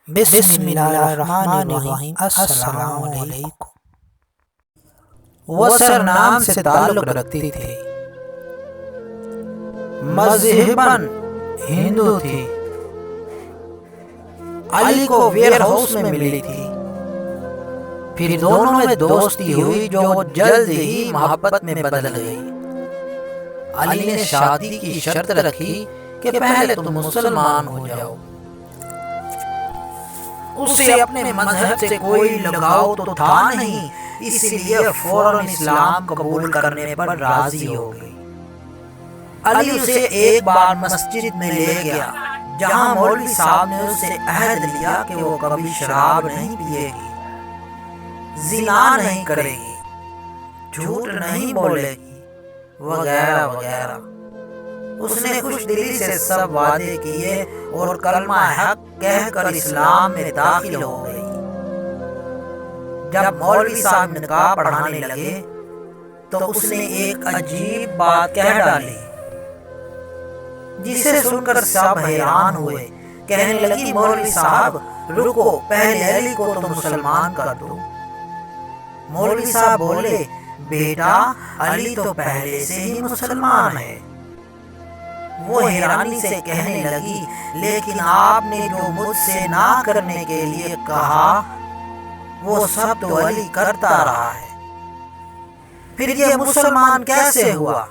بسم اللہ الرحمن الرحیم۔ السلام علیکم۔ وہ سر نام سے تعلق رکھتی تھی، مذہباً ہندو تھی، علی کو ویئر ہاؤس میں ملی تھی، پھر دونوں میں دوستی ہوئی جو جلد ہی محبت میں بدل گئی۔ علی نے شادی کی شرط رکھی کہ پہلے تم مسلمان ہو جاؤ۔ اسے اپنے مذہب سے کوئی لگاؤ تو تھا نہیں، اس لیے فوراً اسلام قبول کرنے پر راضی ہو گئی۔ علی اسے ایک بار مسجد میں لے گیا جہاں مولوی صاحب نے اس سے عہد لیا کہ وہ کبھی شراب نہیں پیے گی، زنا نہیں کرے گی، جھوٹ نہیں بولے گی، وغیرہ وغیرہ۔ اس نے خوش دلی سے سب وعدے کیے اور کلمہ حق کہہ کر اسلام میں داخل ہو گئی۔ جب مولوی صاحب نکاح پڑھانے لگے تو اس نے ایک عجیب بات کہہ ڈالی جسے سن کر سب حیران ہوئے۔ کہنے لگی، مولوی صاحب رکو، پہلے علی کو تو مسلمان کر دو۔ مولوی صاحب بولے، بیٹا علی تو پہلے سے ہی مسلمان ہے۔ وہ حیرانی سے کہنے لگی، لیکن آپ نے جو مجھ سے نہ کرنے کے لیے کہا وہ سب تو علی کرتا رہا ہے، پھر یہ مسلمان کیسے ہوا؟